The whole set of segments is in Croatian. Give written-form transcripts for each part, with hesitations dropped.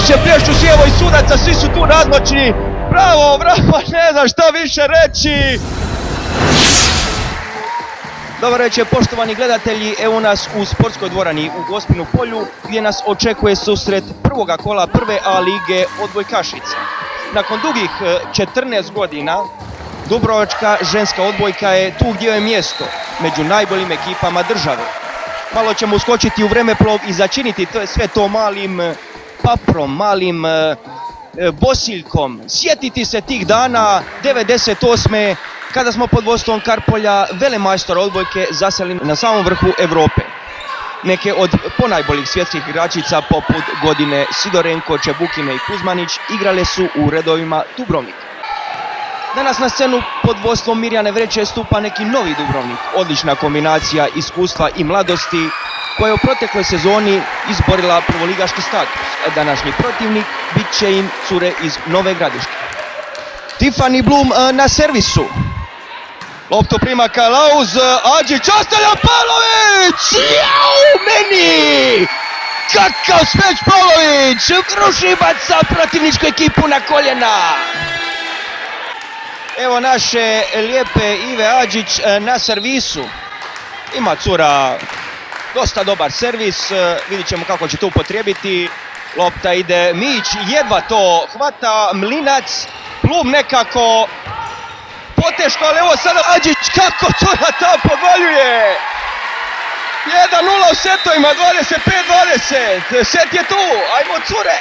Plješće, plješću sjevo i sudaca, svi su tu razmoćni. Bravo, bravo, ne znam šta više reći. Dobar večer, poštovani gledatelji, evo nas u sportskoj dvorani u Gospinu polju gdje nas očekuje susret prvoga kola prve A lige odbojkašica. Nakon dugih 14 godina Dubrovačka ženska odbojka je tu gdje je mjesto među najboljim ekipama države. Malo ćemo uskočiti u vremeplov i začiniti sve to malim paprom, malim bosiljkom. Sjetiti se tih dana 98. kada smo pod vodstvom Karpolja, velemajstora odbojke, zaseli na samom vrhu Europe. Neke od ponajboljih svjetskih igračica poput Godine, Sidorenko, Čebukine i Kuzmanić igrale su u redovima Dubrovnika. Danas na scenu pod vodstvom Mirjane Vreće stupa neki novi Dubrovnik, odlična kombinacija iskustva i mladosti koja je u protekloj sezoni izborila prvoligaški status. Današnji protivnik bit će im cure iz Nove Gradiške. Tiffany Blum na servisu. Loptu prima Kalauz, Adžić ostavlja Pavlović! Jau, meni! Kakav smeć Pavlović! Ruši baca protivničku ekipu na koljena! Evo naše lijepe Ive Adžić na servisu. Ima cura dosta dobar servis, vidit ćemo kako će to upotrijebiti. Lopta ide Mić, jedva to hvata Mlinac, Blum nekako poteško, ali evo sada Adžić kako cura ta podvaljuje. 1-0 u setovima, 25-20, set je tu, ajmo cure.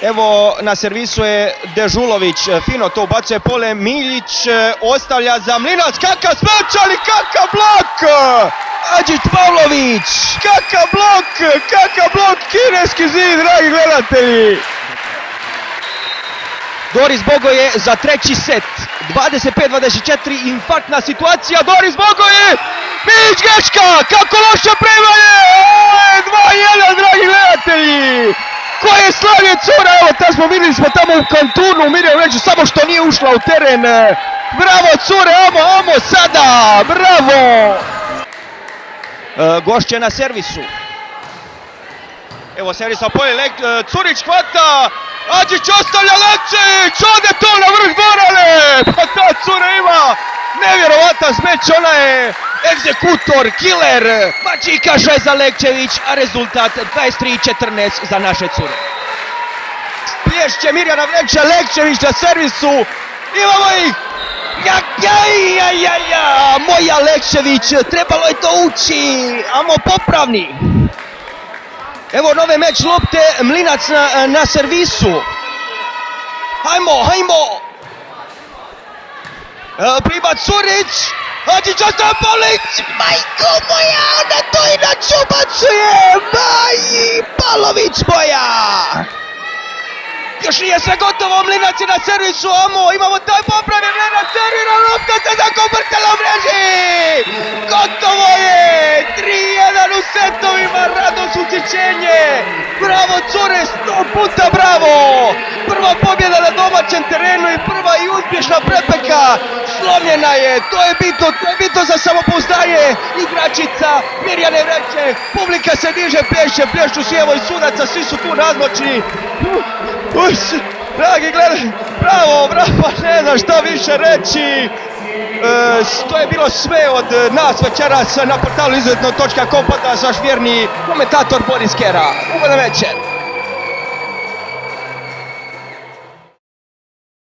Evo na servisu je Dežulović, fino to ubacuje pole, Miljić ostavlja za Mlinac, kakav smeć, ali kakav blok! Adžić Pavlović, kakav blok, kineski zid, dragi gledatelji! Doris Bogoje za treći set, 25-24, infarktna situacija, Doris Bogoje, Mić greška, kako loše primanje, 2-1, dragi gledatelji! Koje slavlje cura, evo vidjeli smo tamo u kantunu, Mirjam Vreću, samo što nije ušla u teren. Bravo cure, amo sada, bravo! Gošće na servisu. Evo servisa polje, Curić hvata, Adžić ostavlja Lekčić, ode to na vrh dvorane! Pa ta cura ima nevjerovatan smeć, ona je egzekutor, killer, mačikaša je za Lekčević, a rezultat 23-14 za naše cure. Plješće Mirjana Vreća, Lekčević na servisu, imamo ih! Moja Lekčević, trebalo je to ući, amo popravni. Evo nove meč lopte, Mlinac na servisu. Hajmo! Prima Curić, Adžić ostaje Pavlić, majko moja, ona to inače ubacuje, Pavlović moja! Još nije sve gotovo, Mlinac je na servisu, imamo taj popravi, Mlinac servira, lopta se zakoprtala u mreži! Gotovo je, 3-1 u setovima, radost, usjećenje! Bravo cure, 100 puta bravo! Prva pobjeda na domaćem terenu i prva i uspješna prepeka slomljena je, to je bitno za samopouzdanje igračica Mirjane Vreće, publika se diže, plješću sjevo i sudaca, svi su tu razmoćni. Dragi gledaj, bravo, ne znam šta više reći. To je bilo sve od nas večeras na portalu izuzetno.com, pa da vaš vjerni komentator Boris Kera. Ugodan večer.